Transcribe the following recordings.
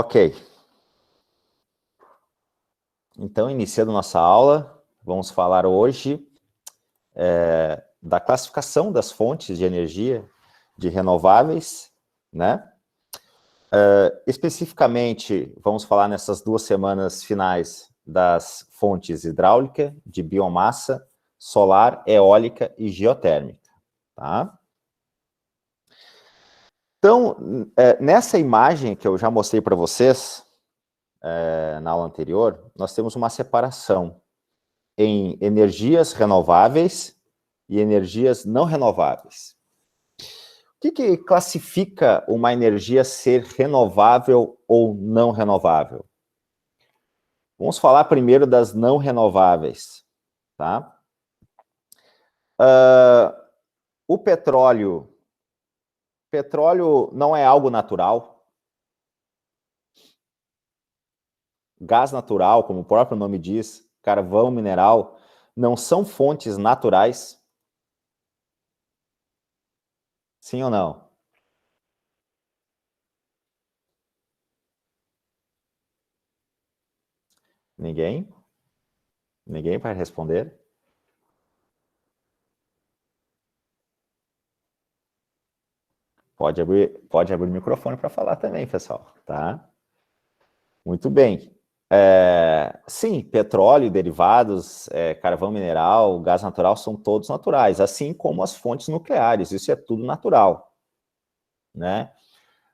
Ok. Então, iniciando nossa aula, vamos falar hoje da classificação das fontes de energia de renováveis, né? Especificamente, vamos falar nessas 2 semanas finais das fontes hidráulica, de biomassa, solar, eólica e geotérmica, tá? Então, nessa imagem que eu já mostrei para vocês, na aula anterior, nós temos uma separação em energias renováveis e energias não renováveis. O que classifica uma energia ser renovável ou não renovável? Vamos falar primeiro das não renováveis, tá? O petróleo não é algo natural. Gás natural, como o próprio nome diz, carvão mineral, não são fontes naturais? Sim ou não? Ninguém? Ninguém vai responder? Pode abrir o microfone para falar também, pessoal, tá? Muito bem. Sim, petróleo, derivados, carvão mineral, gás natural são todos naturais, assim como as fontes nucleares, isso é tudo natural, né?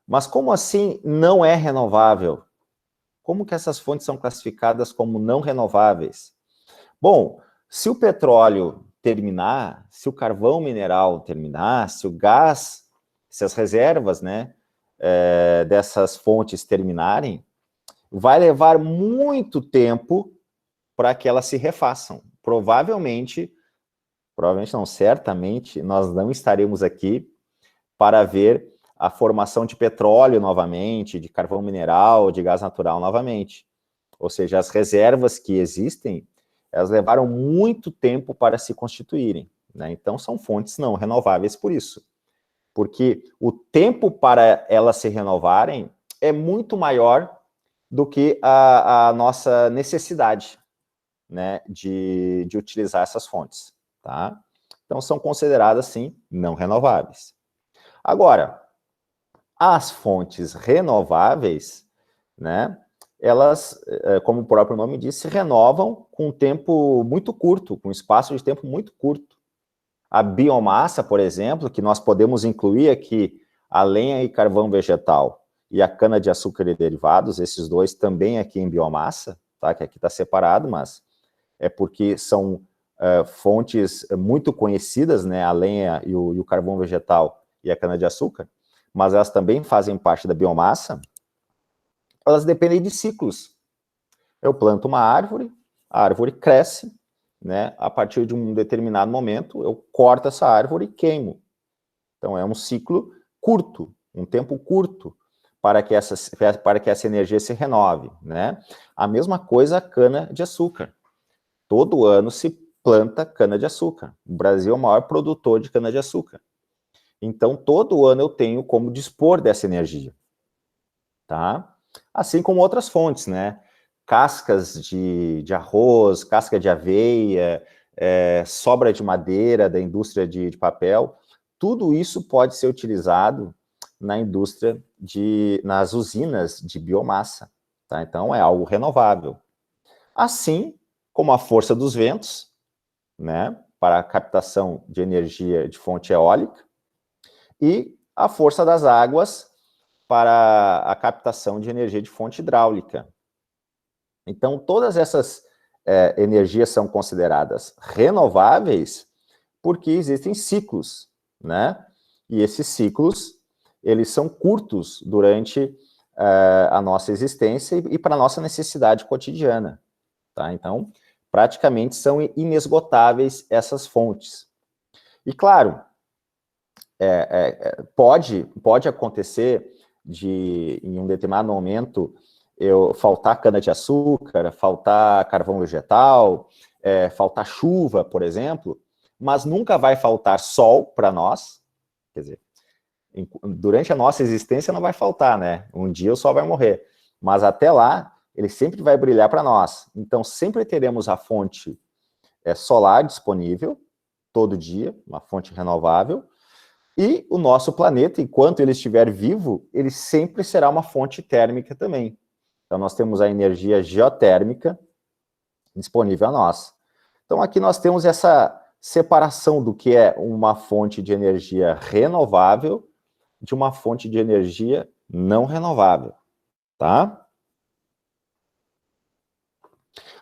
Mas como assim não é renovável? Como que essas fontes são classificadas como não renováveis? Bom, se o petróleo terminar, se o carvão mineral terminar, se o gás, se as reservas, né, dessas fontes terminarem, vai levar muito tempo para que elas se refaçam. Provavelmente não, certamente, nós não estaremos aqui para ver a formação de petróleo novamente, de carvão mineral, de gás natural novamente. Ou seja, as reservas que existem, elas levaram muito tempo para se constituírem, né? Então, são fontes não renováveis por isso. Porque o tempo para elas se renovarem é muito maior do que a nossa necessidade, né, de utilizar essas fontes, tá? Então, são consideradas, sim, não renováveis. Agora, as fontes renováveis, né, elas, como o próprio nome diz, se renovam com um tempo muito curto, com um espaço de tempo muito curto. A biomassa, por exemplo, que nós podemos incluir aqui a lenha e carvão vegetal e a cana-de-açúcar e derivados, esses dois também aqui em biomassa, tá? Que aqui está separado, mas é porque são fontes muito conhecidas, né? A lenha e o carvão vegetal e a cana-de-açúcar, mas elas também fazem parte da biomassa. Elas dependem de ciclos. Eu planto uma árvore, a árvore cresce, né? A partir de um determinado momento, eu corto essa árvore e queimo. Então, é um ciclo curto, um tempo curto, para que essa energia se renove, né? A mesma coisa a cana-de-açúcar. Todo ano se planta cana-de-açúcar. O Brasil é o maior produtor de cana-de-açúcar. Então, todo ano eu tenho como dispor dessa energia, tá? Assim como outras fontes, né? Cascas de arroz, casca de aveia, sobra de madeira da indústria de papel, tudo isso pode ser utilizado na indústria, nas usinas de biomassa, tá? Então, é algo renovável. Assim como a força dos ventos, né, para a captação de energia de fonte eólica, e a força das águas para a captação de energia de fonte hidráulica. Então, todas essas energias são consideradas renováveis porque existem ciclos, né? E esses ciclos, eles são curtos durante a nossa existência e para a nossa necessidade cotidiana, tá? Então, praticamente são inesgotáveis essas fontes. E, claro, pode acontecer em um determinado momento, faltar cana-de-açúcar, faltar carvão vegetal, faltar chuva, por exemplo, mas nunca vai faltar sol para nós, quer dizer, durante a nossa existência não vai faltar, né? Um dia o sol vai morrer, Mas até lá, ele sempre vai brilhar para nós. Então, sempre teremos a fonte solar disponível, todo dia, uma fonte renovável, e o nosso planeta, enquanto ele estiver vivo, ele sempre será uma fonte térmica também. Então, nós temos a energia geotérmica disponível a nós. Então, aqui nós temos essa separação do que é uma fonte de energia renovável de uma fonte de energia não renovável, tá?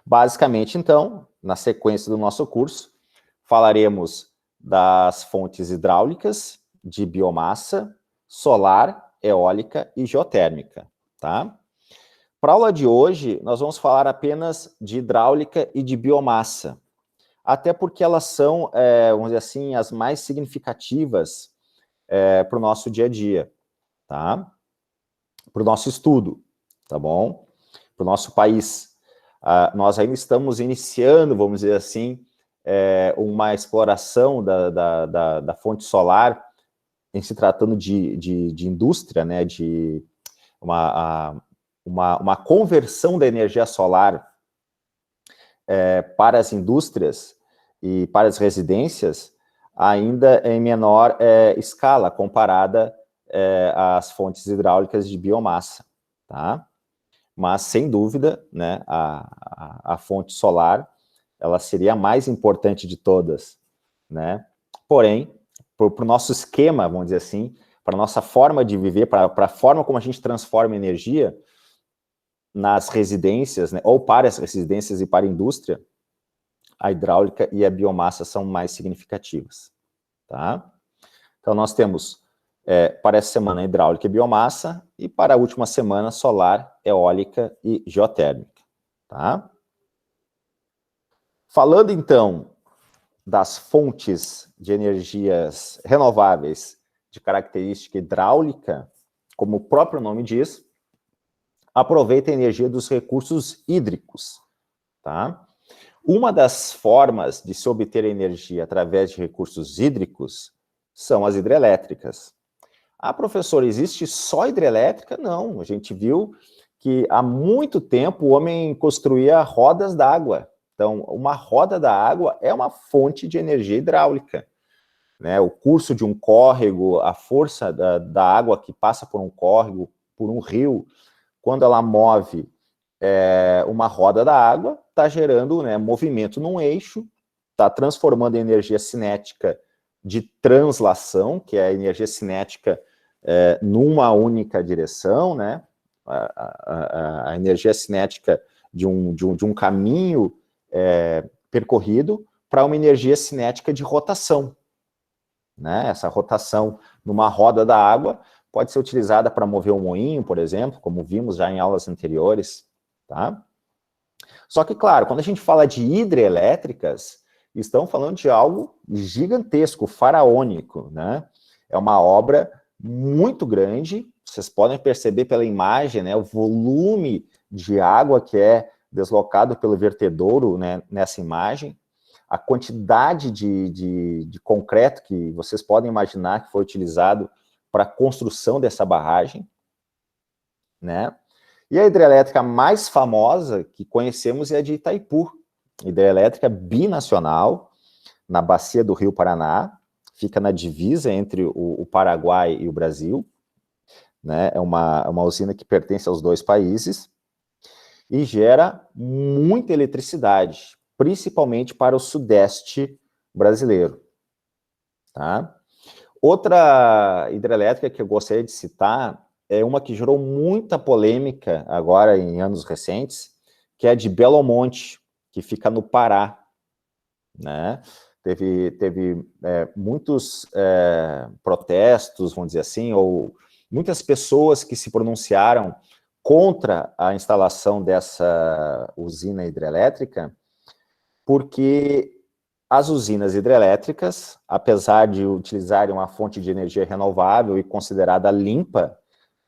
Basicamente, então, na sequência do nosso curso, falaremos das fontes hidráulicas, de biomassa, solar, eólica e geotérmica, tá? Para a aula de hoje, nós vamos falar apenas de hidráulica e de biomassa, até porque elas são, vamos dizer assim, as mais significativas para o nosso dia a dia, tá? Para o nosso estudo, tá bom? Para o nosso país. Nós ainda estamos iniciando, vamos dizer assim, uma exploração da fonte solar, em se tratando de indústria, né, de uma conversão da energia solar para as indústrias e para as residências, ainda em menor escala, comparada às fontes hidráulicas de biomassa, tá? Mas, sem dúvida, né, a fonte solar, ela seria a mais importante de todas, né? Porém, para o nosso esquema, vamos dizer assim, para a nossa forma de viver, para a forma como a gente transforma energia nas residências, né, ou para as residências e para a indústria, a hidráulica e a biomassa são mais significativas, tá? Então, nós temos, para essa semana, hidráulica e biomassa, e para a última semana, solar, eólica e geotérmica, tá? Falando, então, das fontes de energias renováveis de característica hidráulica, como o próprio nome diz, aproveita a energia dos recursos hídricos, tá? Uma das formas de se obter energia através de recursos hídricos são as hidrelétricas. Ah, professor, existe só hidrelétrica? Não, a gente viu que há muito tempo o homem construía rodas d'água. Então, uma roda da água é uma fonte de energia hidráulica, né? O curso de um córrego, a força da água que passa por um córrego, por um rio, quando ela move uma roda da água, está gerando, né, movimento num eixo, está transformando a energia cinética de translação, que é a energia cinética numa única direção, né? A energia cinética de um caminho percorrido para uma energia cinética de rotação, né? Essa rotação numa roda da água pode ser utilizada para mover um moinho, por exemplo, como vimos já em aulas anteriores, tá? Só que, claro, quando a gente fala de hidrelétricas, estão falando de algo gigantesco, faraônico, né? É uma obra muito grande, vocês podem perceber pela imagem, né, o volume de água que é deslocado pelo vertedouro, né, nessa imagem, a quantidade de concreto que vocês podem imaginar que foi utilizado para a construção dessa barragem, né? E a hidrelétrica mais famosa que conhecemos é a de Itaipu, hidrelétrica binacional, na bacia do Rio Paraná, fica na divisa entre o Paraguai e o Brasil, né? É uma usina que pertence aos dois países, e gera muita eletricidade, principalmente para o sudeste brasileiro, tá? Outra hidrelétrica que eu gostaria de citar é uma que gerou muita polêmica agora em anos recentes, que é a de Belo Monte, que fica no Pará, né? Teve muitos protestos, vamos dizer assim, ou muitas pessoas que se pronunciaram contra a instalação dessa usina hidrelétrica, porque as usinas hidrelétricas, apesar de utilizarem uma fonte de energia renovável e considerada limpa,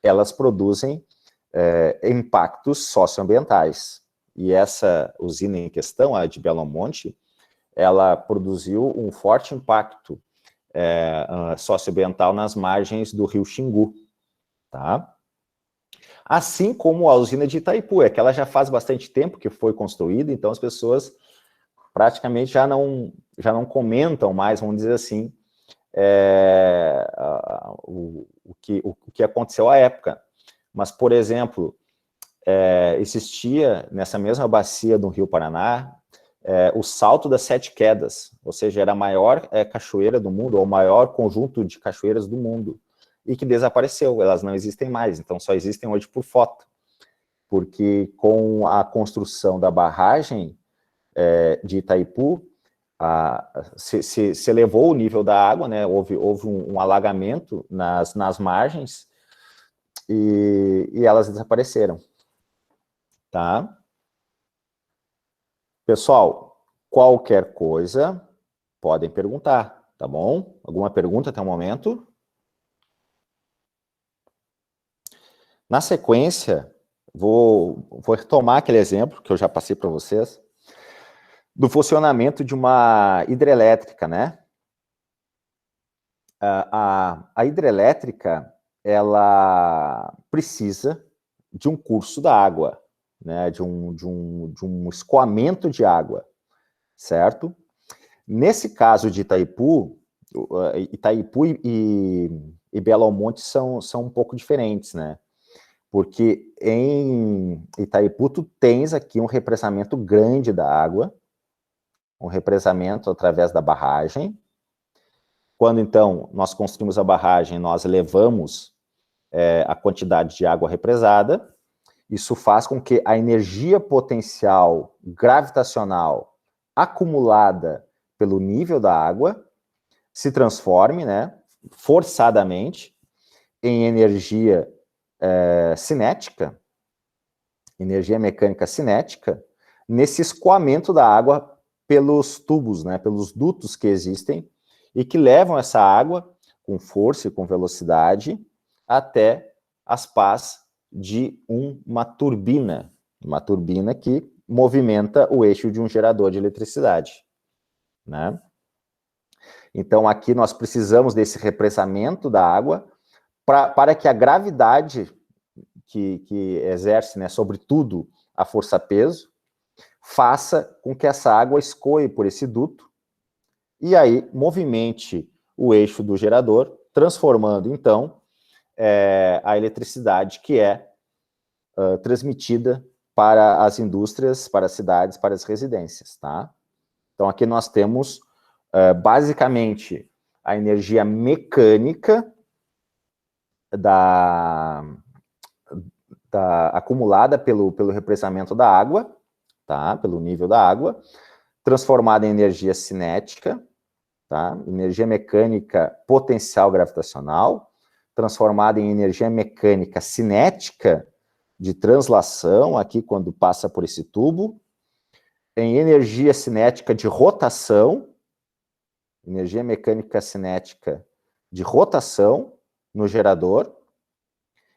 elas produzem impactos socioambientais. E essa usina em questão, a de Belo Monte, ela produziu um forte impacto socioambiental nas margens do rio Xingu, tá? Assim como a usina de Itaipu, é que ela já faz bastante tempo que foi construída, então as pessoas praticamente já não comentam mais, vamos dizer assim, o que aconteceu à época. Mas, por exemplo, existia nessa mesma bacia do Rio Paraná o Salto das Sete Quedas, ou seja, era a maior cachoeira do mundo, ou o maior conjunto de cachoeiras do mundo, e que desapareceu, elas não existem mais, então só existem hoje por foto, porque com a construção da barragem de Itaipu, se elevou o nível da água, né? Houve um alagamento nas margens e elas desapareceram, tá? Pessoal, qualquer coisa, podem perguntar, tá bom? Alguma pergunta até o momento? Na sequência, vou retomar aquele exemplo que eu já passei para vocês, do funcionamento de uma hidrelétrica, né? A hidrelétrica, ela precisa de um curso da água, né? De um escoamento de água, certo? Nesse caso de Itaipu e Belo Monte são um pouco diferentes, né? Porque em Itaipu tu tens aqui um represamento grande da água, um represamento através da barragem. Quando, então, nós construímos a barragem, nós elevamos a quantidade de água represada, isso faz com que a energia potencial gravitacional acumulada pelo nível da água se transforme, né, forçadamente, em energia cinética, energia mecânica cinética, nesse escoamento da água pelos tubos, né, pelos dutos que existem e que levam essa água com força e com velocidade até as pás de uma turbina que movimenta o eixo de um gerador de eletricidade, né? Então, aqui nós precisamos desse represamento da água para que a gravidade que exerce, né, sobre tudo a força-peso, faça com que essa água escoe por esse duto e aí movimente o eixo do gerador, transformando, então, a eletricidade que é transmitida para as indústrias, para as cidades, para as residências, tá? Então, aqui nós temos, basicamente, a energia mecânica acumulada pelo represamento da água, tá? Pelo nível da água, transformada em energia cinética, tá? Energia mecânica potencial gravitacional, transformada em energia mecânica cinética de translação, aqui quando passa por esse tubo, em energia cinética de rotação, energia mecânica cinética de rotação no gerador,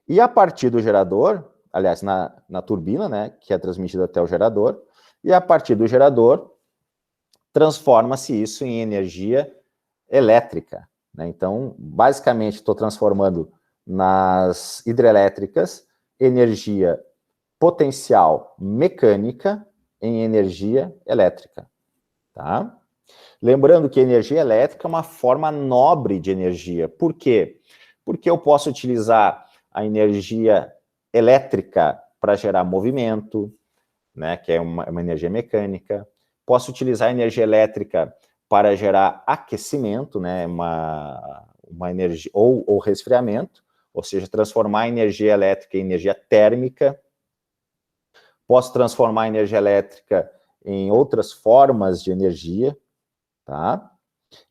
e a partir do gerador, aliás, na turbina, né, que é transmitida até o gerador, e a partir do gerador, transforma-se isso em energia elétrica, né? Então, basicamente, estou transformando nas hidrelétricas energia potencial mecânica em energia elétrica, tá? Lembrando que energia elétrica é uma forma nobre de energia. Por quê? Porque eu posso utilizar a energia elétrica para gerar movimento, né, que é uma energia mecânica. Posso utilizar a energia elétrica para gerar aquecimento, né, uma energia, ou resfriamento, ou seja, transformar a energia elétrica em energia térmica. Posso transformar a energia elétrica em outras formas de energia, tá?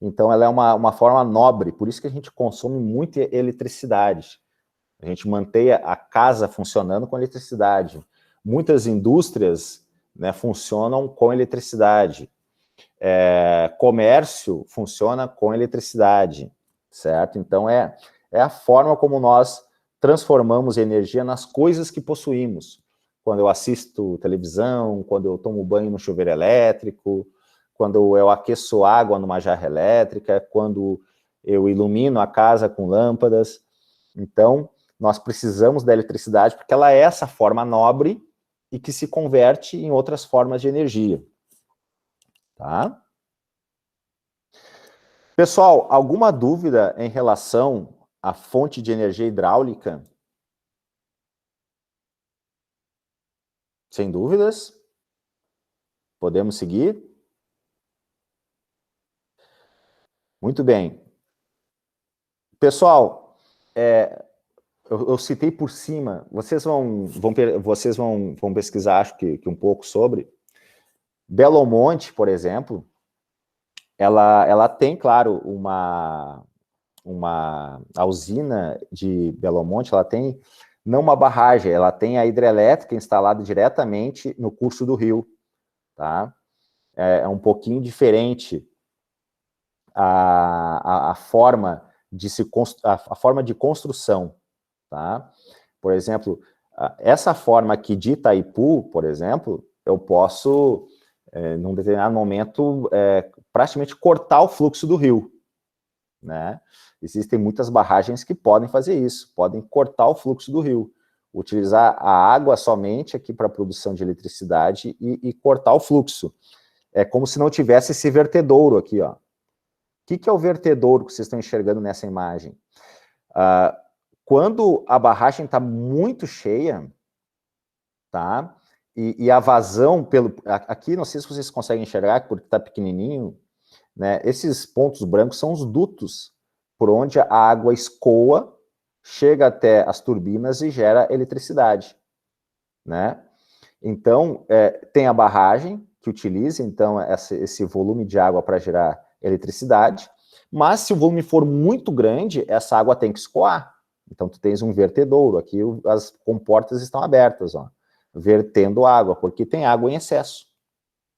Então, ela é uma forma nobre, por isso que a gente consome muita eletricidade. A gente mantém a casa funcionando com eletricidade. Muitas indústrias, né, funcionam com eletricidade. Comércio funciona com eletricidade, certo? Então, é a forma como nós transformamos energia nas coisas que possuímos. Quando eu assisto televisão, quando eu tomo banho no chuveiro elétrico, quando eu aqueço água numa jarra elétrica, quando eu ilumino a casa com lâmpadas. Então, nós precisamos da eletricidade porque ela é essa forma nobre e que se converte em outras formas de energia. Tá? Pessoal, alguma dúvida em relação à fonte de energia hidráulica? Sem dúvidas? Podemos seguir? Muito bem. Pessoal, eu citei por cima, vocês vão pesquisar, acho que um pouco sobre. Belo Monte, por exemplo, ela tem, claro, a usina de Belo Monte, ela tem não uma barragem, ela tem a hidrelétrica instalada diretamente no curso do rio, tá? É um pouquinho diferente a forma de construção, tá? Por exemplo, essa forma aqui de Itaipu, por exemplo, eu posso, num determinado momento, praticamente cortar o fluxo do rio, né? Existem muitas barragens que podem fazer isso, podem cortar o fluxo do rio, utilizar a água somente aqui para a produção de eletricidade e cortar o fluxo. É como se não tivesse esse vertedouro aqui, ó. O que é o vertedouro que vocês estão enxergando nessa imagem? Quando a barragem está muito cheia, tá? E a vazão aqui, não sei se vocês conseguem enxergar, porque está pequenininho, né? Esses pontos brancos são os dutos por onde a água escoa, chega até as turbinas e gera eletricidade, né? Então, tem a barragem que utiliza, então, esse volume de água para gerar eletricidade, mas se o volume for muito grande, essa água tem que escoar. Então, tu tens um vertedouro, aqui as comportas estão abertas, ó, vertendo água, porque tem água em excesso,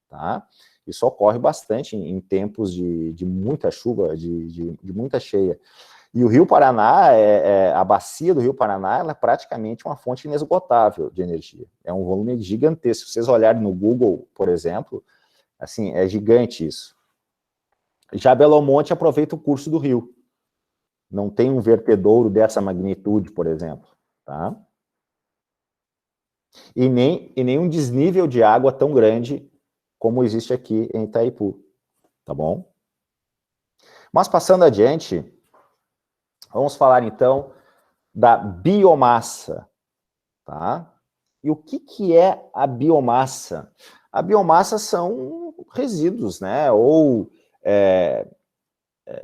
tá? Isso ocorre bastante em tempos de muita chuva, de muita cheia. E o Rio Paraná, a bacia do Rio Paraná, ela é praticamente uma fonte inesgotável de energia. É um volume gigantesco. Se vocês olharem no Google, por exemplo, assim, é gigante isso. Já Belo Monte aproveita o curso do rio. Não tem um vertedouro dessa magnitude, por exemplo, tá? E nem um desnível de água tão grande como existe aqui em Itaipu, tá bom? Mas passando adiante, vamos falar então da biomassa, tá? E o que é a biomassa? A biomassa são resíduos, né? Ou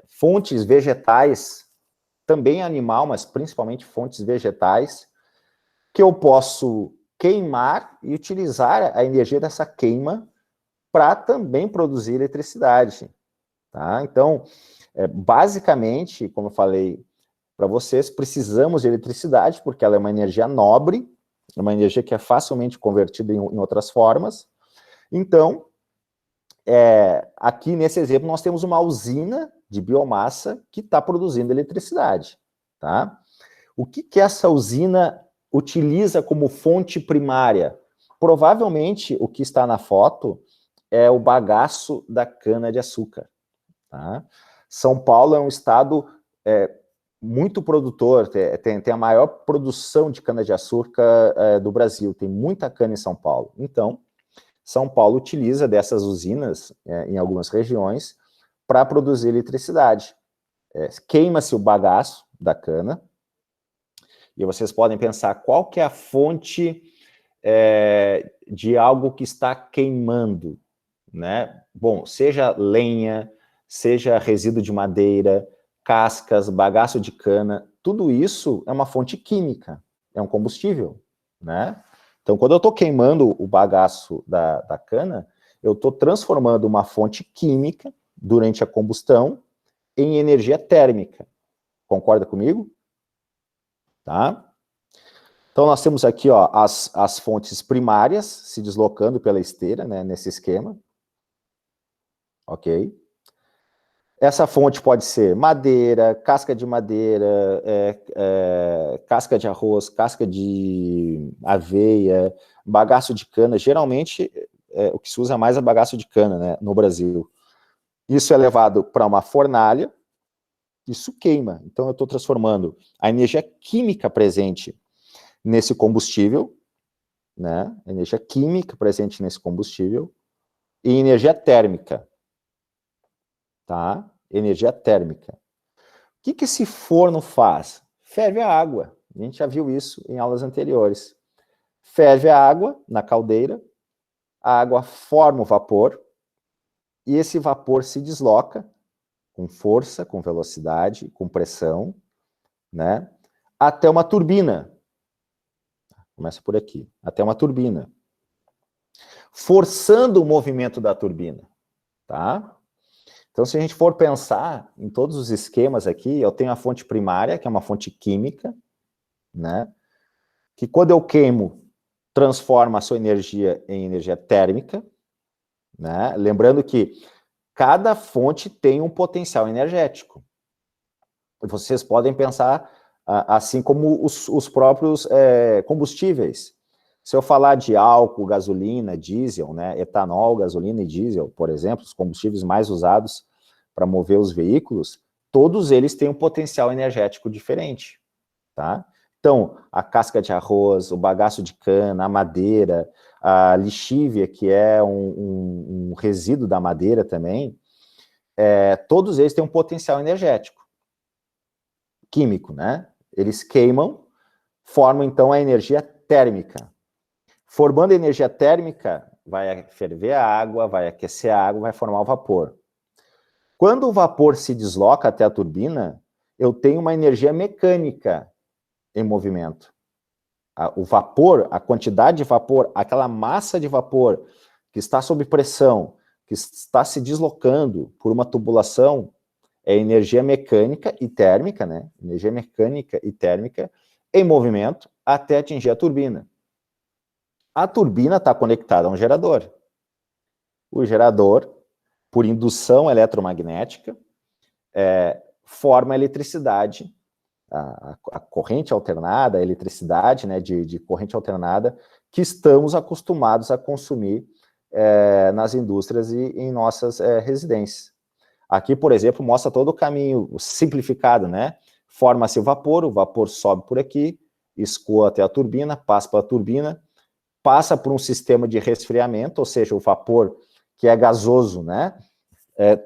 fontes vegetais, também animal, mas principalmente fontes vegetais, que eu posso queimar e utilizar a energia dessa queima para também produzir eletricidade, tá? Então, basicamente, como eu falei para vocês, precisamos de eletricidade, porque ela é uma energia nobre, é uma energia que é facilmente convertida em outras formas. Então, aqui nesse exemplo, nós temos uma usina de biomassa que está produzindo eletricidade, tá? O que essa usina utiliza como fonte primária? Provavelmente, o que está na foto é o bagaço da cana-de-açúcar, tá? São Paulo é um estado muito produtor, tem a maior produção de cana-de-açúcar do Brasil, tem muita cana em São Paulo. Então, São Paulo utiliza dessas usinas, em algumas regiões, para produzir eletricidade. Queima-se o bagaço da cana, e vocês podem pensar qual que é a fonte de algo que está queimando, né? Bom, seja lenha, seja resíduo de madeira, cascas, bagaço de cana, tudo isso é uma fonte química, é um combustível, né? Então, quando eu estou queimando o bagaço da cana, eu estou transformando uma fonte química, durante a combustão, em energia térmica. Concorda comigo? Tá? Então, nós temos aqui, ó, as fontes primárias se deslocando pela esteira, né, nesse esquema. Ok? Essa fonte pode ser madeira, casca de madeira, casca de arroz, casca de aveia, bagaço de cana. Geralmente, o que se usa mais é bagaço de cana, né, no Brasil. Isso é levado para uma fornalha, Isso queima. Então, eu estou transformando a energia química presente nesse combustível, né? Energia química presente nesse combustível em energia térmica, tá? Energia térmica. O que esse forno faz? Ferve a água. A gente já viu isso em aulas anteriores. Ferve a água na caldeira, a água forma o vapor, e esse vapor se desloca com força, com velocidade, com pressão, né? Até uma turbina. Começa por aqui. Até uma turbina. Forçando o movimento da turbina, tá? Então, se a gente for pensar em todos os esquemas aqui, eu tenho a fonte primária, que é uma fonte química, né? Que quando eu queimo, transforma a sua energia em energia térmica, né? Lembrando que cada fonte tem um potencial energético. Vocês podem pensar assim como os próprios combustíveis. Se eu falar de álcool, gasolina, diesel, né, etanol, gasolina e diesel, por exemplo, os combustíveis mais usados para mover os veículos, todos eles têm um potencial energético diferente, tá? Então, a casca de arroz, o bagaço de cana, a madeira, a lixívia, que é um resíduo da madeira também, todos eles têm um potencial energético, químico, né? Eles queimam, formam então a energia térmica. Formando energia térmica, vai ferver a água, vai aquecer a água, vai formar o vapor. Quando o vapor se desloca até a turbina, eu tenho uma energia mecânica em movimento. O vapor, a quantidade de vapor, aquela massa de vapor que está sob pressão, que está se deslocando por uma tubulação, é energia mecânica e térmica, né? Energia mecânica e térmica em movimento até atingir a turbina. A turbina está conectada a um gerador. O gerador, por indução eletromagnética, forma a eletricidade, a corrente alternada, a eletricidade, né, de corrente alternada, que estamos acostumados a consumir nas indústrias e em nossas residências. Aqui, por exemplo, mostra todo o caminho simplificado, né? Forma-se o vapor sobe por aqui, escoa até a turbina, passa pela turbina, passa por um sistema de resfriamento, ou seja, o vapor que é gasoso, né?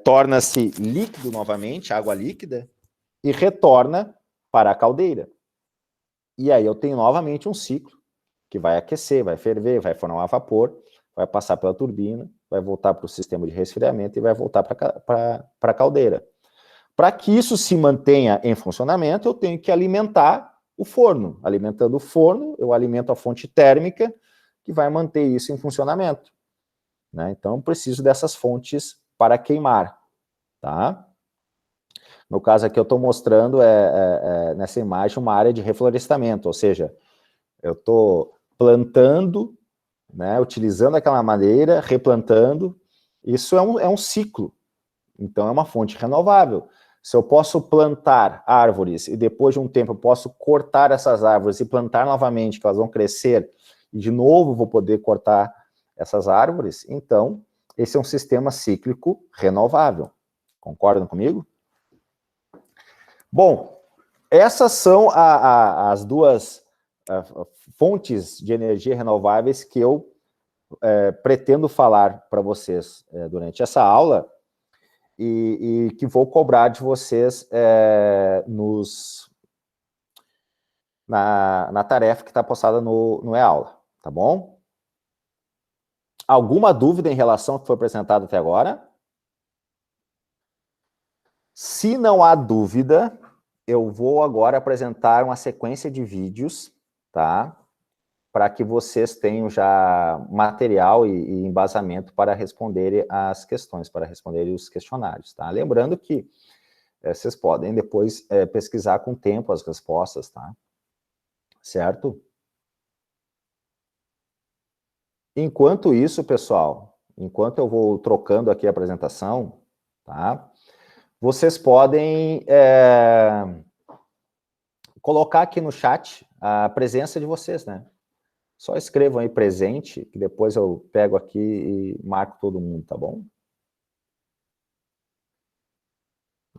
Torna-se líquido novamente, água líquida, e retorna para a caldeira. E aí eu tenho novamente um ciclo que vai aquecer, vai ferver, vai formar vapor, vai passar pela turbina, vai voltar para o sistema de resfriamento e vai voltar para a caldeira. Para que isso se mantenha em funcionamento, eu tenho que alimentar o forno. Alimentando o forno, eu alimento a fonte térmica, que vai manter isso em funcionamento, né? Então, eu preciso dessas fontes para queimar, tá? No caso aqui, eu estou mostrando nessa imagem uma área de reflorestamento, ou seja, eu estou plantando, né, utilizando aquela madeira, replantando. Isso é um ciclo, então é uma fonte renovável. Se eu posso plantar árvores e depois de um tempo eu posso cortar essas árvores e plantar novamente, que elas vão crescer, e de novo vou poder cortar essas árvores, então esse é um sistema cíclico renovável. Concordam comigo? Bom, essas são as duas fontes de energia renováveis que eu pretendo falar para vocês durante essa aula e que vou cobrar de vocês na tarefa que está postada no e-aula, tá bom? Alguma dúvida em relação ao que foi apresentado até agora? Se não há dúvida, eu vou agora apresentar uma sequência de vídeos, tá? Para que vocês tenham já material e embasamento para responderem as questões, para responderem os questionários, tá? Lembrando que vocês podem depois pesquisar com o tempo as respostas, tá? Certo? Enquanto isso, pessoal, enquanto eu vou trocando aqui a apresentação, tá? Vocês podem colocar aqui no chat a presença de vocês, né? Só escrevam aí presente, que depois eu pego aqui e marco todo mundo, tá bom?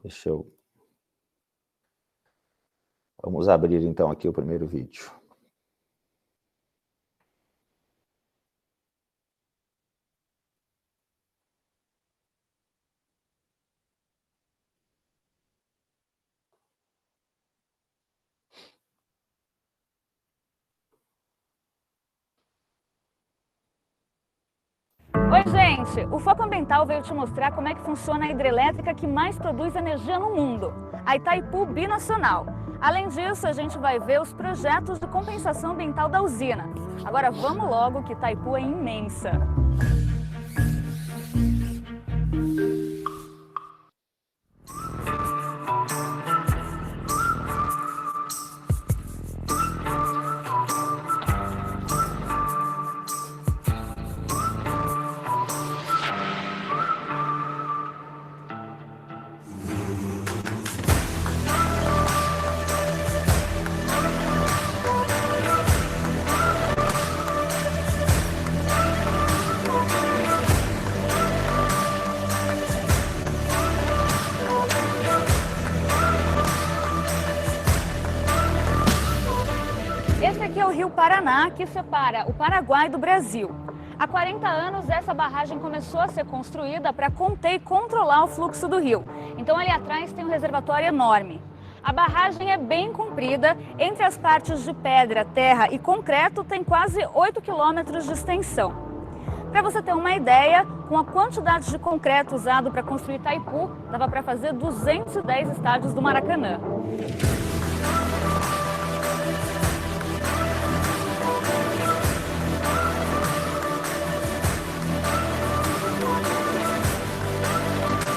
Deixa eu Vamos abrir então aqui o primeiro vídeo. Oi, gente! O Foco Ambiental veio te mostrar como é que funciona a hidrelétrica que mais produz energia no mundo, a Itaipu Binacional. Além disso, a gente vai ver os projetos de compensação ambiental da usina. Agora vamos logo, que Itaipu é imensa. Esse aqui é o Rio Paraná, que separa o Paraguai do Brasil. Há 40 anos, essa barragem começou a ser construída para conter e controlar o fluxo do rio. Então, ali atrás tem um reservatório enorme. A barragem é bem comprida, entre as partes de pedra, terra e concreto, tem quase 8 quilômetros de extensão. Para você ter uma ideia, com a quantidade de concreto usado para construir Itaipu, dava para fazer 210 estádios do Maracanã.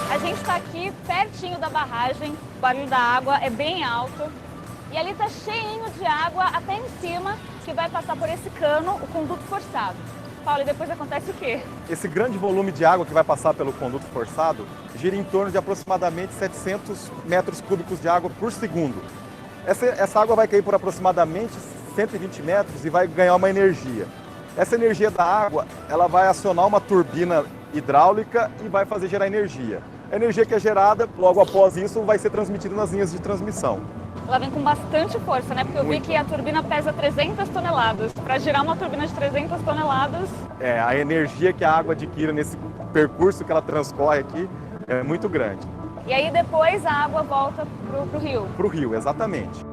A gente está aqui pertinho da barragem, o barulho da água é bem alto. E ali está cheinho de água até em cima, que vai passar por esse cano, o conduto forçado. Paulo, e depois acontece o quê? Esse grande volume de água que vai passar pelo conduto forçado gira em torno de aproximadamente 700 metros cúbicos de água por segundo. Essa água vai cair por aproximadamente 120 metros e vai ganhar uma energia. Essa energia da água, ela vai acionar uma turbina hidráulica e vai fazer gerar energia. A energia que é gerada, logo após isso, vai ser transmitida nas linhas de transmissão. Ela vem com bastante força, né? Porque eu vi que a turbina pesa 300 toneladas. Para girar uma turbina de 300 toneladas... A energia que a água adquire nesse percurso que ela transcorre aqui é muito grande. E aí depois a água volta pro rio? Pro rio, exatamente.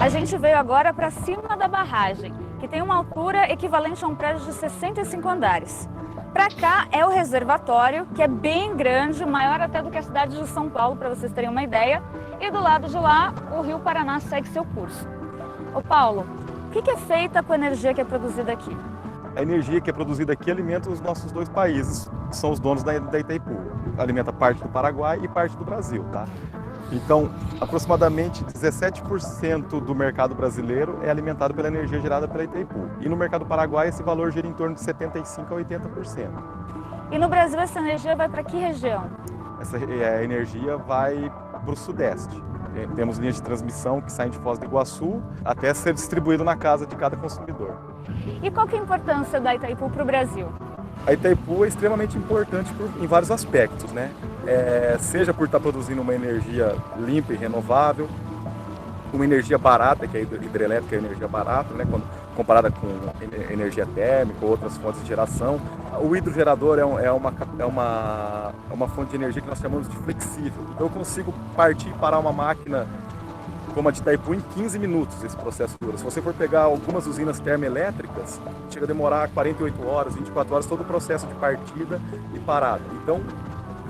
A gente veio agora para cima da barragem, que tem uma altura equivalente a um prédio de 65 andares. Para cá é o reservatório, que é bem grande, maior até do que a cidade de São Paulo, para vocês terem uma ideia. E do lado de lá, o Rio Paraná segue seu curso. Ô Paulo, o que é feita com a energia que é produzida aqui? A energia que é produzida aqui alimenta os nossos dois países, que são os donos da Itaipu. Alimenta parte do Paraguai e parte do Brasil, tá? Então, aproximadamente 17% do mercado brasileiro é alimentado pela energia gerada pela Itaipu. E no mercado paraguaio esse valor gira em torno de 75% a 80%. E no Brasil essa energia vai para que região? Essa energia vai para o sudeste. Temos linhas de transmissão que saem de Foz do Iguaçu até ser distribuído na casa de cada consumidor. E qual que é a importância da Itaipu para o Brasil? A Itaipu é extremamente importante em vários aspectos, né? Seja por estar produzindo uma energia limpa e renovável, uma energia barata, que a hidrelétrica é energia barata, né? Quando comparada com energia térmica ou outras fontes de geração. O hidrogerador é uma fonte de energia que nós chamamos de flexível. Então eu consigo partir e parar uma máquina como a de Itaipu em 15 minutos esse processo dura. Se você for pegar algumas usinas termoelétricas, chega a demorar 48 horas, 24 horas, todo o processo de partida e parada. Então,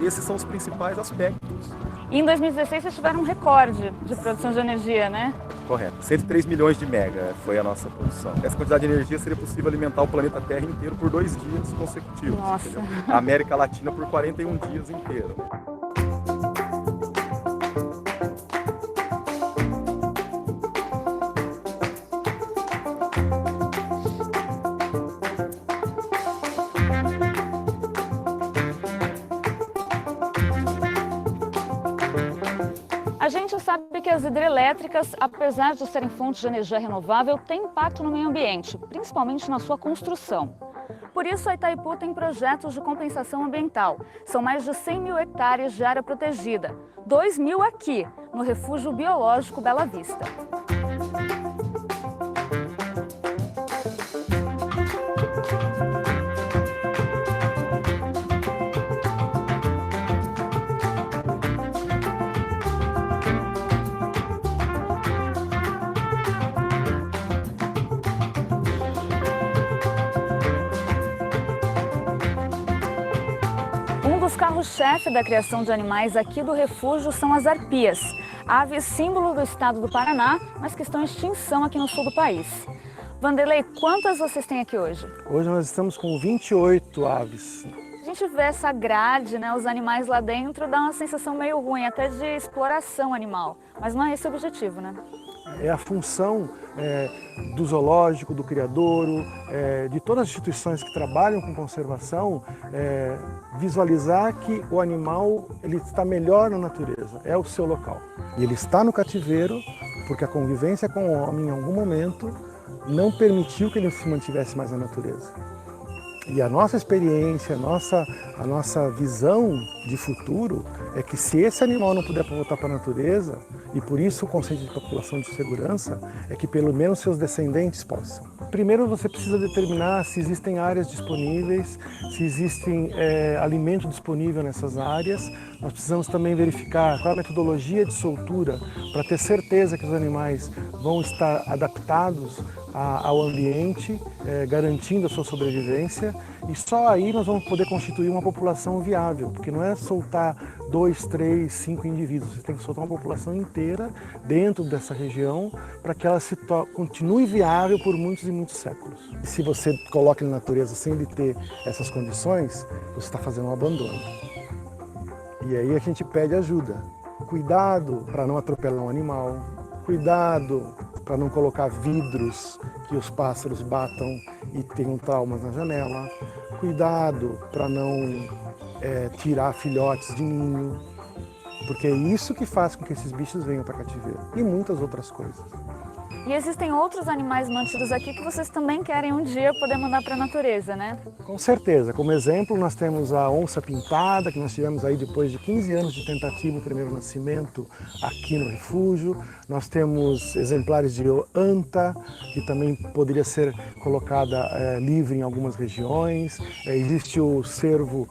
esses são os principais aspectos. E em 2016 vocês tiveram um recorde de produção de energia, né? Correto. 103 milhões de mega foi a nossa produção. Essa quantidade de energia seria possível alimentar o planeta Terra inteiro por 2 dias consecutivos. Nossa. Entendeu? A América Latina por 41 dias inteiro. A gente sabe que as hidrelétricas, apesar de serem fontes de energia renovável, têm impacto no meio ambiente, principalmente na sua construção. Por isso, a Itaipu tem projetos de compensação ambiental. São mais de 100 mil hectares de área protegida, 2 mil aqui, no Refúgio Biológico Bela Vista. Os carros-chefe da criação de animais aqui do refúgio são as arpias, aves símbolo do estado do Paraná, mas que estão em extinção aqui no sul do país. Vanderlei, quantas vocês têm aqui hoje? Hoje nós estamos com 28 aves. A gente vê essa grade, né, os animais lá dentro, dá uma sensação meio ruim, até de exploração animal, mas não é esse o objetivo, né? É a função do zoológico, do criadouro, de todas as instituições que trabalham com conservação, visualizar que o animal ele está melhor na natureza, é o seu local. E ele está no cativeiro porque a convivência com o homem em algum momento não permitiu que ele se mantivesse mais na natureza. E a nossa experiência, a nossa visão de futuro é que se esse animal não puder voltar para a natureza, e por isso o conceito de população de segurança, é que pelo menos seus descendentes possam. Primeiro você precisa determinar se existem áreas disponíveis, se existem alimento disponível nessas áreas. Nós precisamos também verificar qual é a metodologia de soltura para ter certeza que os animais vão estar adaptados ao ambiente, garantindo a sua sobrevivência, e só aí nós vamos poder constituir uma população viável, porque não é soltar 2, 3, 5 indivíduos, você tem que soltar uma população inteira dentro dessa região para que ela continue viável por muitos e muitos séculos. E se você coloca ele na natureza sem ele ter essas condições, você está fazendo um abandono. E aí a gente pede ajuda. Cuidado para não atropelar um animal, cuidado para não colocar vidros que os pássaros batam e tenham traumas na janela. Cuidado para não tirar filhotes de ninho, porque é isso que faz com que esses bichos venham para cativeiro. E muitas outras coisas. E existem outros animais mantidos aqui que vocês também querem um dia poder mandar para a natureza, né? Com certeza. Como exemplo, nós temos a onça-pintada, que nós tivemos aí depois de 15 anos de tentativa, o primeiro nascimento aqui no refúgio. Nós temos exemplares de anta, que também poderia ser colocada livre em algumas regiões. Existe o cervo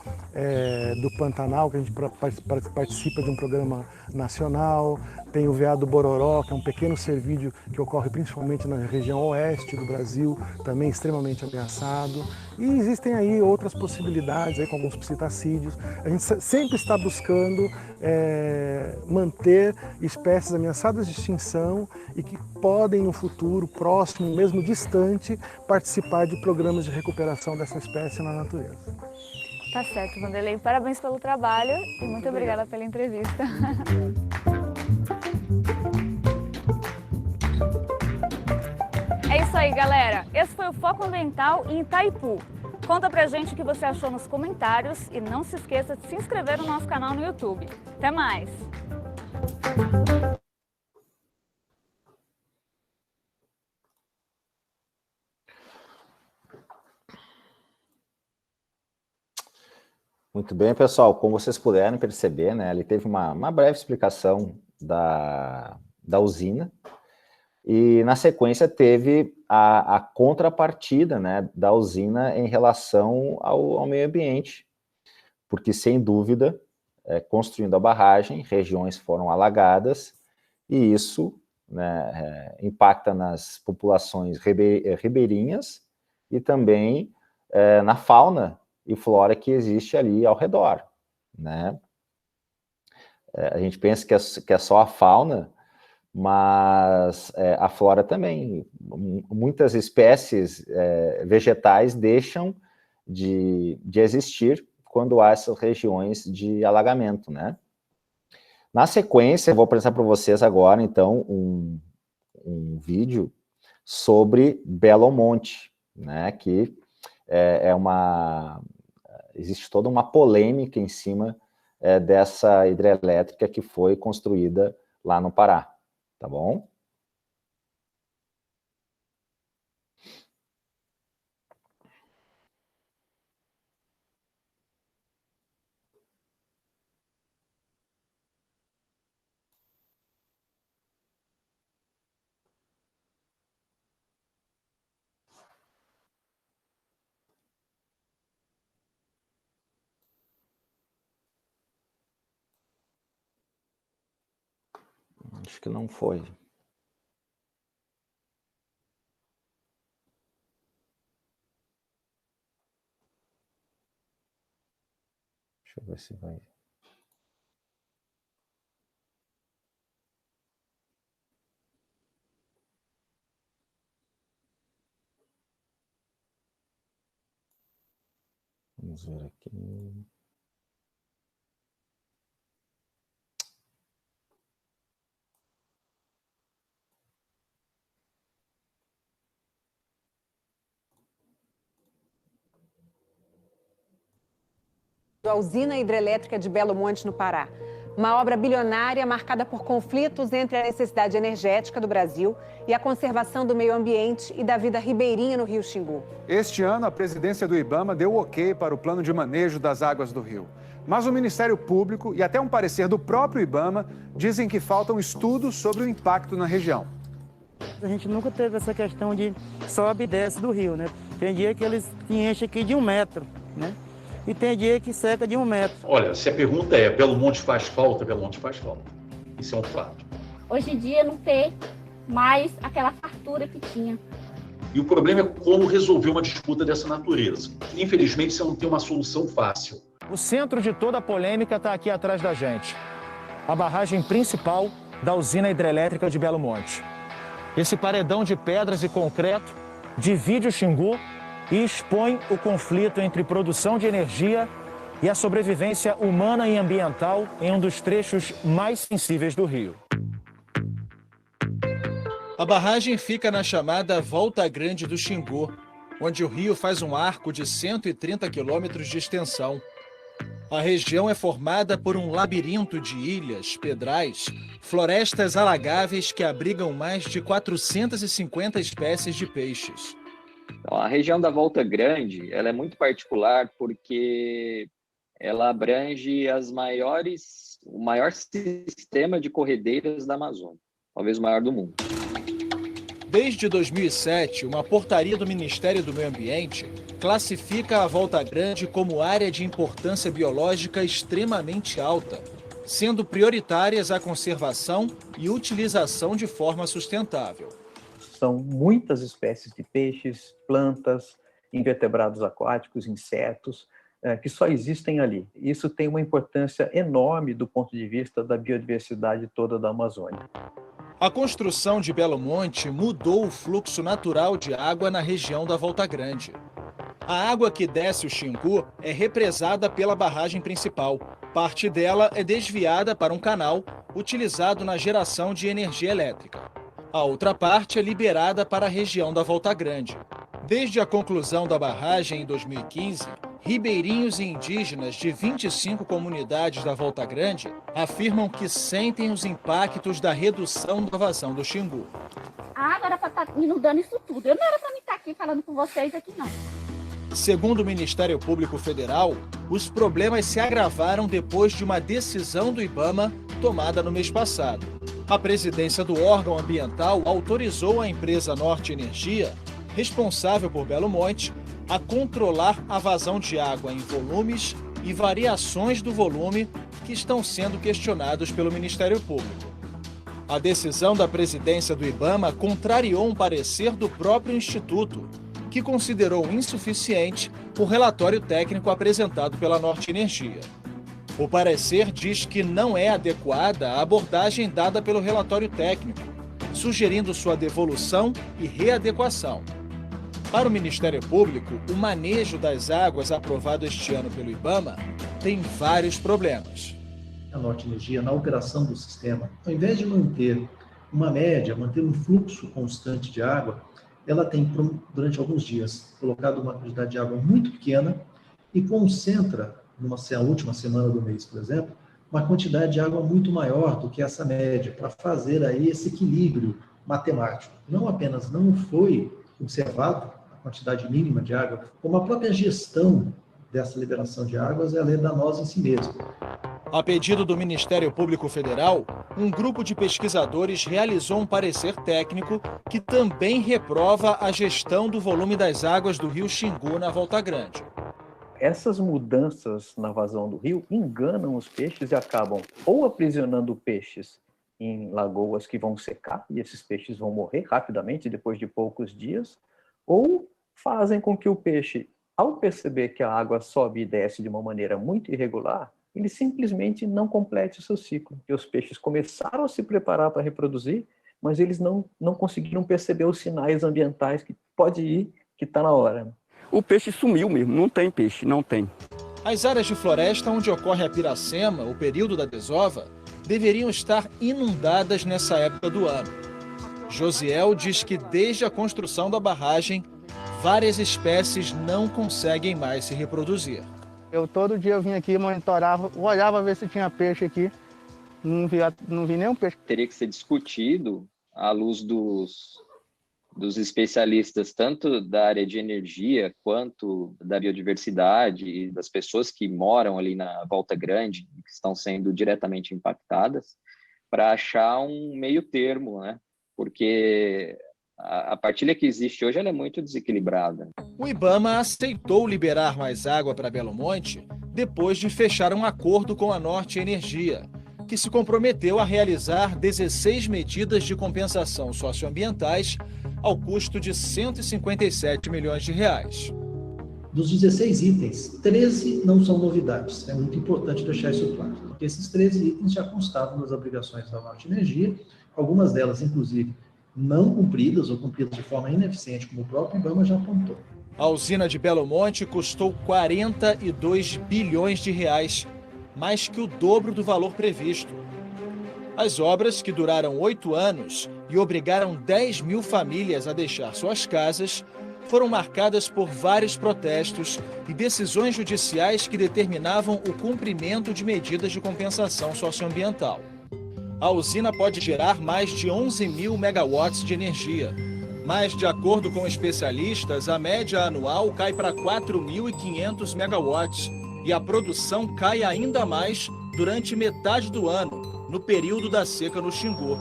do Pantanal, que a gente participa de um programa nacional. Tem o veado bororó, que é um pequeno cervídeo que ocorre principalmente na região oeste do Brasil, também extremamente ameaçado. E existem aí outras possibilidades, aí com alguns psitacídeos. A gente sempre está buscando manter espécies ameaçadas de extinção e que podem no futuro, próximo, mesmo distante, participar de programas de recuperação dessa espécie na natureza. Tá certo, Vanderlei. Parabéns pelo trabalho e muito obrigada pela entrevista. É isso aí, galera. Esse foi o Foco Ambiental em Itaipu. Conta pra gente o que você achou nos comentários e não se esqueça de se inscrever no nosso canal no YouTube. Até mais! Muito bem, pessoal. Como vocês puderam perceber, né, ele teve uma breve explicação da usina. E, na sequência, teve a contrapartida, né, da usina em relação ao meio ambiente, porque, sem dúvida, construindo a barragem, regiões foram alagadas, e isso, né, impacta nas populações ribeirinhas e também na fauna e flora que existe ali ao redor, né? A gente pensa que é só a fauna, mas a flora também. Muitas espécies vegetais deixam de existir quando há essas regiões de alagamento, né? Na sequência, eu vou apresentar para vocês agora, então, um vídeo sobre Belo Monte, né? Que existe toda uma polêmica em cima dessa hidrelétrica que foi construída lá no Pará. tá bom? Acho que não foi. Deixa eu ver se vai. Vamos ver aqui. A usina hidrelétrica de Belo Monte, no Pará. Uma obra bilionária marcada por conflitos entre a necessidade energética do Brasil e a conservação do meio ambiente e da vida ribeirinha no Rio Xingu. Este ano, a presidência do IBAMA deu ok para o plano de manejo das águas do rio. Mas o Ministério Público e até um parecer do próprio IBAMA dizem que faltam estudos sobre o impacto na região. A gente nunca teve essa questão de sobe e desce do rio, né? Tem dia que eles enchem aqui de 1 metro, né? E tem dia que seca de 1 metro. Olha, se a pergunta é, Belo Monte faz falta, Belo Monte faz falta. Isso é um fato. Hoje em dia não tem mais aquela fartura que tinha. E o problema é como resolver uma disputa dessa natureza. Infelizmente, você não tem uma solução fácil. O centro de toda a polêmica está aqui atrás da gente. A barragem principal da usina hidrelétrica de Belo Monte. Esse paredão de pedras e concreto divide o Xingu e expõe o conflito entre produção de energia e a sobrevivência humana e ambiental em um dos trechos mais sensíveis do rio. A barragem fica na chamada Volta Grande do Xingu, onde o rio faz um arco de 130 quilômetros de extensão. A região é formada por um labirinto de ilhas, pedrais, florestas alagáveis que abrigam mais de 450 espécies de peixes. Então, a região da Volta Grande, ela é muito particular porque ela abrange o maior sistema de corredeiras da Amazônia, talvez o maior do mundo. Desde 2007, uma portaria do Ministério do Meio Ambiente classifica a Volta Grande como área de importância biológica extremamente alta, sendo prioritárias a conservação e utilização de forma sustentável. São muitas espécies de peixes, plantas, invertebrados aquáticos, insetos, que só existem ali. Isso tem uma importância enorme do ponto de vista da biodiversidade toda da Amazônia. A construção de Belo Monte mudou o fluxo natural de água na região da Volta Grande. A água que desce o Xingu é represada pela barragem principal. Parte dela é desviada para um canal utilizado na geração de energia elétrica. A outra parte é liberada para a região da Volta Grande. Desde a conclusão da barragem em 2015, ribeirinhos e indígenas de 25 comunidades da Volta Grande afirmam que sentem os impactos da redução da vazão do Xingu. A água era para estar inundando isso tudo. Eu não era para mim estar aqui falando com vocês aqui, não. Segundo o Ministério Público Federal, os problemas se agravaram depois de uma decisão do IBAMA tomada no mês passado. A presidência do órgão ambiental autorizou a empresa Norte Energia, responsável por Belo Monte, a controlar a vazão de água em volumes e variações do volume que estão sendo questionados pelo Ministério Público. A decisão da presidência do IBAMA contrariou um parecer do próprio Instituto, que considerou insuficiente o relatório técnico apresentado pela Norte Energia. O parecer diz que não é adequada a abordagem dada pelo relatório técnico, sugerindo sua devolução e readequação. Para o Ministério Público, o manejo das águas aprovado este ano pelo IBAMA tem vários problemas. A Norte Energia, na operação do sistema, ao invés de manter uma média, manter um fluxo constante de água, ela tem, durante alguns dias, colocado uma quantidade de água muito pequena e concentra, numa última semana do mês, por exemplo, uma quantidade de água muito maior do que essa média, para fazer aí esse equilíbrio matemático. Não apenas não foi observado a quantidade mínima de água, como a própria gestão dessa liberação de águas, ela é danosa em si mesma. A pedido do Ministério Público Federal, um grupo de pesquisadores realizou um parecer técnico que também reprova a gestão do volume das águas do rio Xingu na Volta Grande. Essas mudanças na vazão do rio enganam os peixes e acabam ou aprisionando peixes em lagoas que vão secar, e esses peixes vão morrer rapidamente, depois de poucos dias, ou fazem com que o peixe, ao perceber que a água sobe e desce de uma maneira muito irregular, ele simplesmente não complete o seu ciclo. E os peixes começaram a se preparar para reproduzir, mas eles não conseguiram perceber os sinais ambientais que pode ir, que está na hora. O peixe sumiu mesmo, não tem peixe, não tem. As áreas de floresta onde ocorre a piracema, o período da desova, deveriam estar inundadas nessa época do ano. Josiel diz que desde a construção da barragem, várias espécies não conseguem mais se reproduzir. Todo dia eu vinha aqui, monitorava, olhava ver se tinha peixe aqui, não vi nenhum peixe. Teria que ser discutido à luz dos especialistas, tanto da área de energia, quanto da biodiversidade e das pessoas que moram ali na Volta Grande, que estão sendo diretamente impactadas, para achar um meio termo, né? Porque a partilha que existe hoje ela é muito desequilibrada. O IBAMA aceitou liberar mais água para Belo Monte depois de fechar um acordo com a Norte Energia, que se comprometeu a realizar 16 medidas de compensação socioambientais ao custo de 157 milhões de reais. Dos 16 itens, 13 não são novidades. É muito importante deixar isso claro, porque esses 13 itens já constavam nas obrigações da Norte Energia, algumas delas, inclusive, não cumpridas ou cumpridas de forma ineficiente, como o próprio IBAMA já apontou. A usina de Belo Monte custou 42 bilhões de reais, mais que o dobro do valor previsto. As obras, que duraram 8 anos e obrigaram 10 mil famílias a deixar suas casas, foram marcadas por vários protestos e decisões judiciais que determinavam o cumprimento de medidas de compensação socioambiental. A usina pode gerar mais de 11 mil megawatts de energia, mas, de acordo com especialistas, a média anual cai para 4.500 megawatts e a produção cai ainda mais durante metade do ano, no período da seca no Xingu.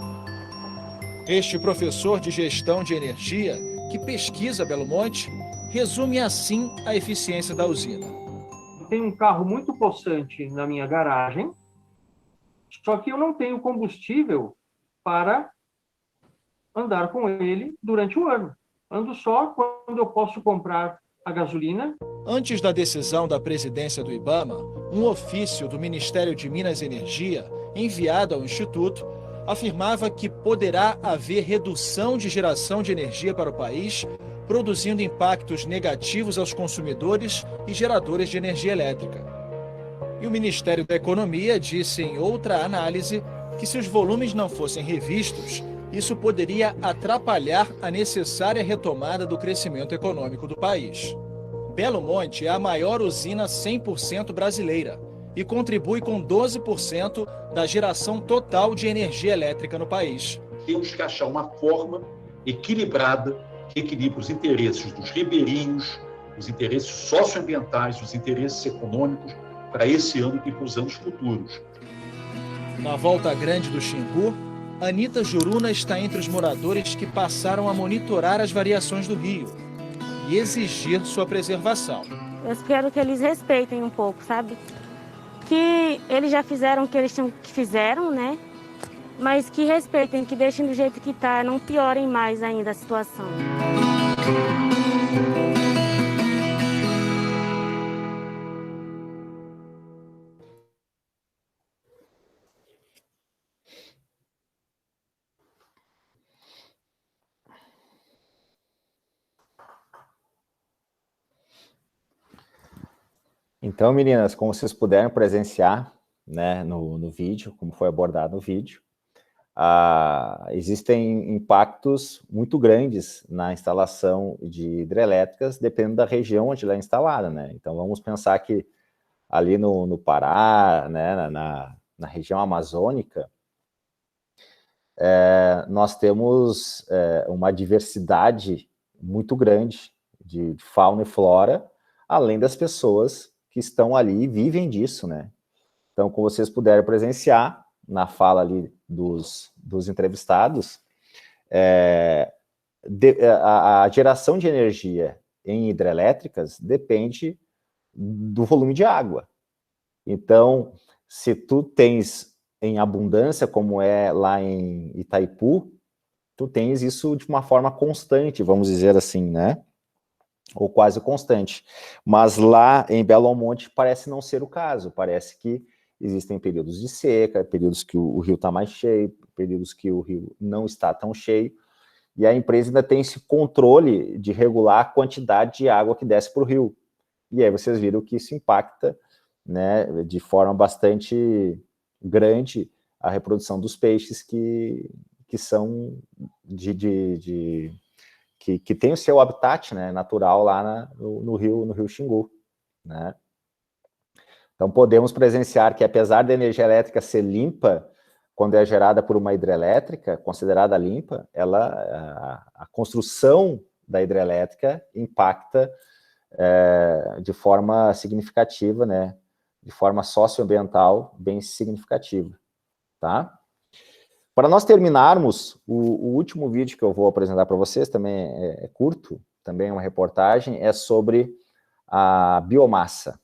Este professor de gestão de energia, que pesquisa Belo Monte, resume assim a eficiência da usina. Tem um carro muito possante na minha garagem, só que eu não tenho combustível para andar com ele durante o ano. Ando só quando eu posso comprar a gasolina. Antes da decisão da presidência do IBAMA, um ofício do Ministério de Minas e Energia, enviado ao Instituto, afirmava que poderá haver redução de geração de energia para o país, produzindo impactos negativos aos consumidores e geradores de energia elétrica. E o Ministério da Economia disse em outra análise que, se os volumes não fossem revistos, isso poderia atrapalhar a necessária retomada do crescimento econômico do país. Belo Monte é a maior usina 100% brasileira e contribui com 12% da geração total de energia elétrica no país. Temos que achar uma forma equilibrada que equilibre os interesses dos ribeirinhos, os interesses socioambientais, os interesses econômicos para esse ano e para os anos futuros. Na Volta Grande do Xingu, Anita Juruna está entre os moradores que passaram a monitorar as variações do rio e exigir sua preservação. Eu espero que eles respeitem um pouco, sabe? Que eles já fizeram o que eles fizeram, né? Mas que respeitem, que deixem do jeito que está, não piorem mais ainda a situação. Então, meninas, como vocês puderam presenciar, né, no vídeo, como foi abordado no vídeo, existem impactos muito grandes na instalação de hidrelétricas, dependendo da região onde ela é instalada, né? Então, vamos pensar que ali no Pará, né, na região amazônica, nós temos uma diversidade muito grande de fauna e flora, além das pessoas que estão ali e vivem disso, né? Então, como vocês puderam presenciar na fala ali dos entrevistados, a geração de energia em hidrelétricas depende do volume de água. Então, se tu tens em abundância, como é lá em Itaipu, tu tens isso de uma forma constante, vamos dizer assim, né? Ou quase constante. Mas lá em Belo Monte parece não ser o caso, parece que existem períodos de seca, períodos que o rio está mais cheio, períodos que o rio não está tão cheio, e a empresa ainda tem esse controle de regular a quantidade de água que desce para o rio. E aí vocês viram que isso impacta, né, de forma bastante grande a reprodução dos peixes que são que tem o seu habitat, né, natural lá no rio Xingu, né? Então podemos presenciar que, apesar da energia elétrica ser limpa, quando é gerada por uma hidrelétrica, considerada limpa, a construção da hidrelétrica impacta de forma significativa, né, de forma socioambiental bem significativa, tá? Para nós terminarmos, o último vídeo que eu vou apresentar para vocês, também é curto, também é uma reportagem, é sobre a biomassa,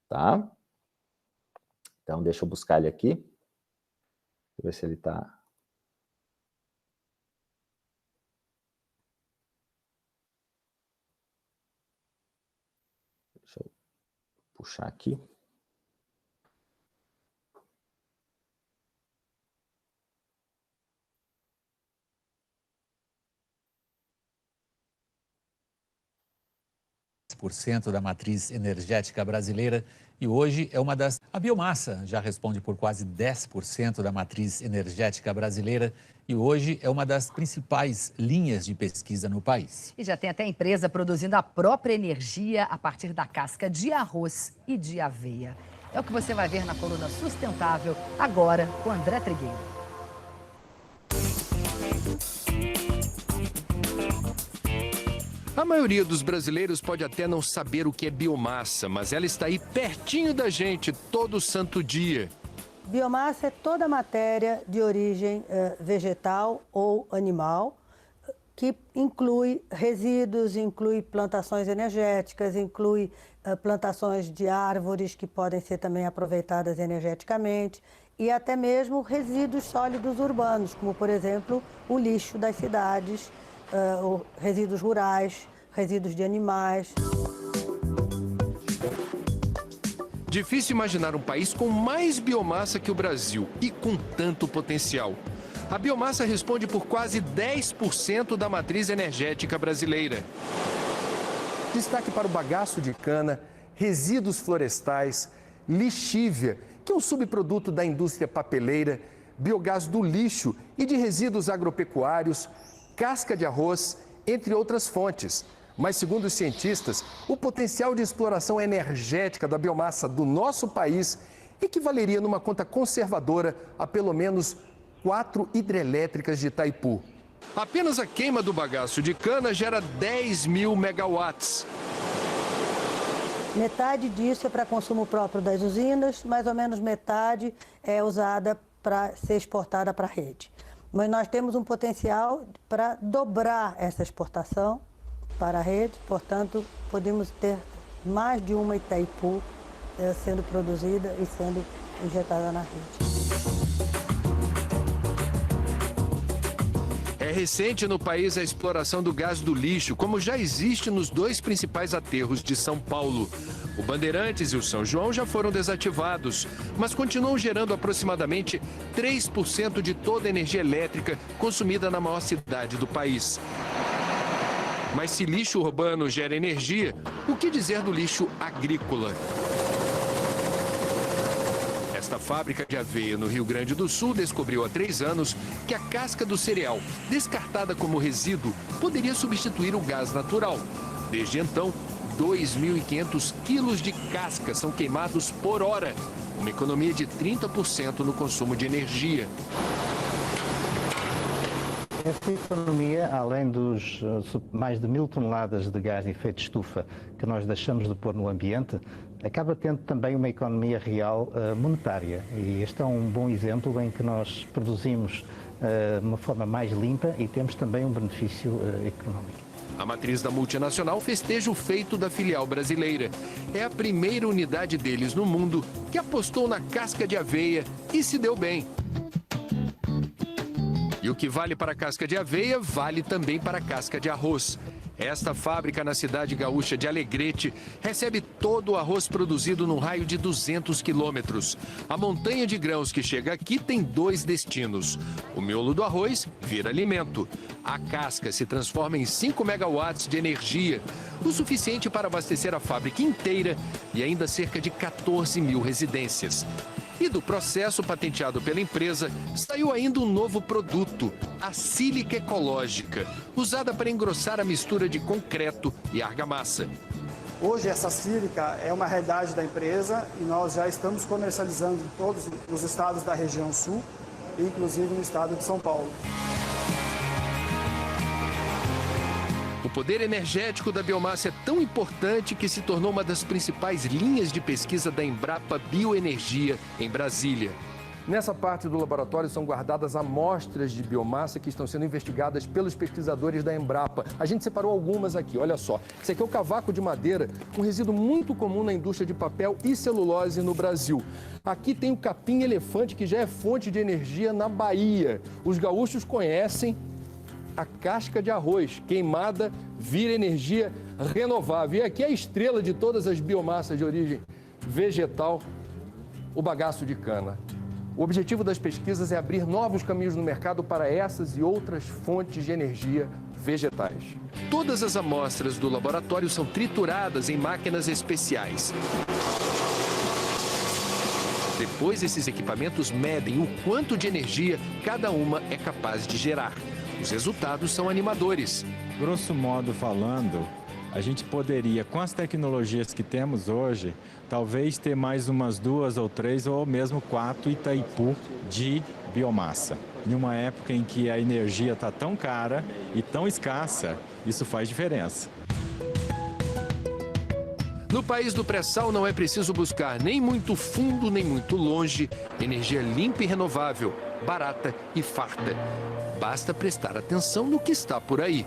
tá? Então, deixa eu buscar ele aqui. Deixa eu ver se ele está... Deixa eu puxar aqui. Da matriz energética brasileira e hoje é uma das... A biomassa já responde por quase 10% da matriz energética brasileira e hoje é uma das principais linhas de pesquisa no país. E já tem até empresa produzindo a própria energia a partir da casca de arroz e de aveia. É o que você vai ver na coluna Sustentável, agora com André Trigueiro. A maioria dos brasileiros pode até não saber o que é biomassa, mas ela está aí pertinho da gente todo santo dia. Biomassa é toda matéria de origem vegetal ou animal, que inclui resíduos, inclui plantações energéticas, inclui plantações de árvores que podem ser também aproveitadas energeticamente e até mesmo resíduos sólidos urbanos, como, por exemplo, o lixo das cidades, resíduos rurais, resíduos de animais. Difícil imaginar um país com mais biomassa que o Brasil e com tanto potencial. A biomassa responde por quase 10% da matriz energética brasileira. Destaque para o bagaço de cana, resíduos florestais, lixívia, que é um subproduto da indústria papeleira, biogás do lixo e de resíduos agropecuários, casca de arroz, entre outras fontes. Mas, segundo os cientistas, o potencial de exploração energética da biomassa do nosso país equivaleria numa conta conservadora a pelo menos 4 hidrelétricas de Itaipu. Apenas a queima do bagaço de cana gera 10 mil megawatts. Metade disso é para consumo próprio das usinas, mais ou menos metade é usada para ser exportada para a rede. Mas nós temos um potencial para dobrar essa exportação para a rede, portanto, podemos ter mais de uma Itaipu sendo produzida e sendo injetada na rede. É recente no país a exploração do gás do lixo, como já existe nos 2 principais aterros de São Paulo. O Bandeirantes e o São João já foram desativados, mas continuam gerando aproximadamente 3% de toda a energia elétrica consumida na maior cidade do país. Mas se lixo urbano gera energia, o que dizer do lixo agrícola? Esta fábrica de aveia no Rio Grande do Sul descobriu há 3 anos que a casca do cereal, descartada como resíduo, poderia substituir o gás natural. Desde então, 2.500 quilos de casca são queimados por hora. uma economia de 30% no consumo de energia. Esta economia, além dos mais de 1000 toneladas de gás de efeito de estufa que nós deixamos de pôr no ambiente, acaba tendo também uma economia real monetária. E este é um bom exemplo em que nós produzimos de uma forma mais limpa e temos também um benefício económico. A matriz da multinacional festeja o feito da filial brasileira. É a primeira unidade deles no mundo que apostou na casca de aveia e se deu bem. E o que vale para a casca de aveia, vale também para a casca de arroz. Esta fábrica na cidade gaúcha de Alegrete recebe todo o arroz produzido num raio de 200 quilômetros. A montanha de grãos que chega aqui tem 2 destinos. O miolo do arroz vira alimento. A casca se transforma em 5 megawatts de energia, o suficiente para abastecer a fábrica inteira e ainda cerca de 14 mil residências. E do processo patenteado pela empresa, saiu ainda um novo produto, a sílica ecológica, usada para engrossar a mistura de concreto e argamassa. Hoje essa sílica é uma realidade da empresa e nós já estamos comercializando em todos os estados da região sul, inclusive no estado de São Paulo. O poder energético da biomassa é tão importante que se tornou uma das principais linhas de pesquisa da Embrapa Bioenergia, em Brasília. Nessa parte do laboratório são guardadas amostras de biomassa que estão sendo investigadas pelos pesquisadores da Embrapa. A gente separou algumas aqui, olha só. Esse aqui é o cavaco de madeira, um resíduo muito comum na indústria de papel e celulose no Brasil. Aqui tem o capim-elefante, que já é fonte de energia na Bahia. Os gaúchos conhecem a casca de arroz queimada vira energia renovável. E aqui é a estrela de todas as biomassas de origem vegetal, o bagaço de cana. O objetivo das pesquisas é abrir novos caminhos no mercado para essas e outras fontes de energia vegetais. Todas as amostras do laboratório são trituradas em máquinas especiais. Depois, esses equipamentos medem o quanto de energia cada uma é capaz de gerar. Os resultados são animadores. Grosso modo falando, a gente poderia, com as tecnologias que temos hoje, talvez ter mais umas 2 ou 3 ou mesmo 4 Itaipu de biomassa. Em uma época em que a energia está tão cara e tão escassa, isso faz diferença. No país do pré-sal não é preciso buscar nem muito fundo nem muito longe, energia limpa e renovável, barata e farta. Basta prestar atenção no que está por aí.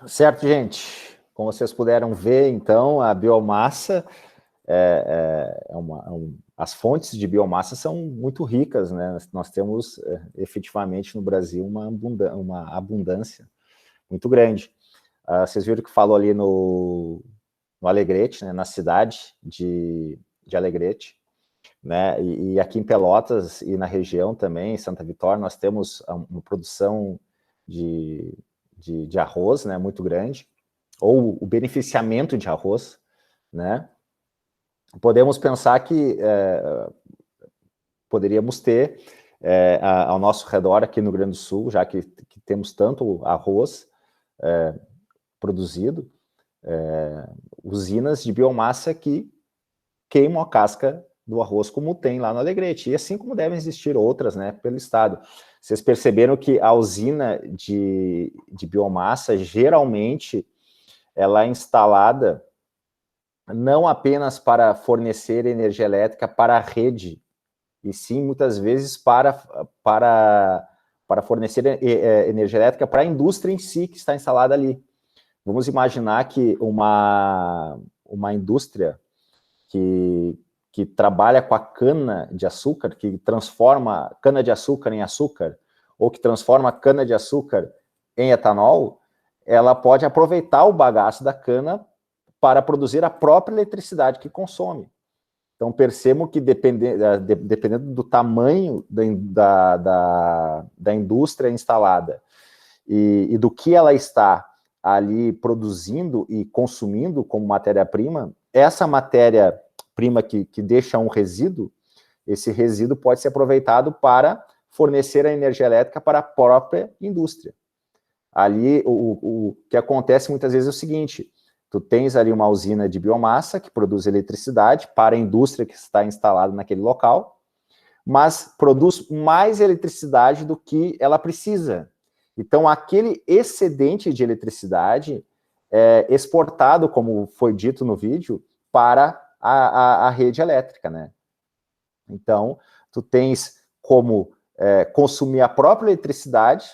Certo, gente? Como vocês puderam ver, então, a biomassa, as fontes de biomassa são muito ricas, né? Nós temos, efetivamente, no Brasil, uma abundância muito grande. Vocês viram que falou ali no Alegrete, né, na cidade de Alegrete, né, e aqui em Pelotas e na região também, em Santa Vitória, nós temos uma produção de arroz, né, muito grande, ou o beneficiamento de arroz, né. Podemos pensar que poderíamos ter ao nosso redor aqui no Rio Grande do Sul, já que temos tanto arroz produzido, usinas de biomassa que queimam a casca do arroz, como tem lá no Alegrete, e assim como devem existir outras, né, pelo estado. Vocês perceberam que a usina de biomassa, geralmente, ela é instalada não apenas para fornecer energia elétrica para a rede, e sim, muitas vezes, para fornecer energia elétrica para a indústria em si que está instalada ali. Vamos imaginar que uma indústria que trabalha com a cana-de-açúcar, que transforma cana-de-açúcar em açúcar, ou que transforma cana-de-açúcar em etanol, ela pode aproveitar o bagaço da cana para produzir a própria eletricidade que consome. Então, percebam que dependendo do tamanho da indústria instalada e do que ela está ali produzindo e consumindo como matéria-prima, essa matéria-prima que deixa um resíduo, esse resíduo pode ser aproveitado para fornecer a energia elétrica para a própria indústria. Ali, o que acontece muitas vezes é o seguinte, tu tens ali uma usina de biomassa que produz eletricidade para a indústria que está instalada naquele local, mas produz mais eletricidade do que ela precisa. Então, aquele excedente de eletricidade é exportado, como foi dito no vídeo, para a rede elétrica, né? Então, tu tens como consumir a própria eletricidade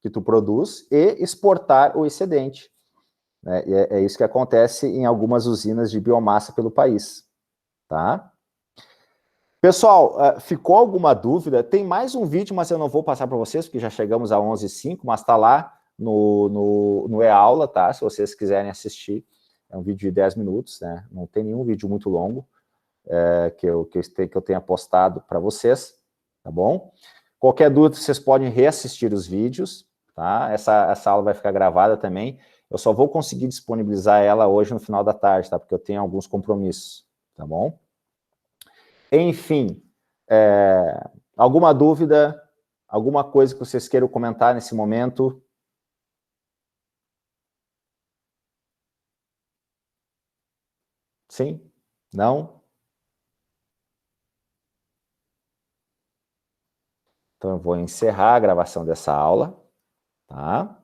que tu produz e exportar o excedente. Né? E é isso que acontece em algumas usinas de biomassa pelo país. Tá? Pessoal, ficou alguma dúvida? Tem mais um vídeo, mas eu não vou passar para vocês, porque já chegamos a 11h05, mas está lá no e-aula, tá? Se vocês quiserem assistir. É um vídeo de 10 minutos, né? Não tem nenhum vídeo muito longo que eu tenha postado para vocês, tá bom? Qualquer dúvida, vocês podem reassistir os vídeos, tá? Essa aula vai ficar gravada também. Eu só vou conseguir disponibilizar ela hoje no final da tarde, tá? Porque eu tenho alguns compromissos, tá bom? Enfim, alguma dúvida, alguma coisa que vocês queiram comentar nesse momento? Sim? Não? Então, eu vou encerrar a gravação dessa aula, tá?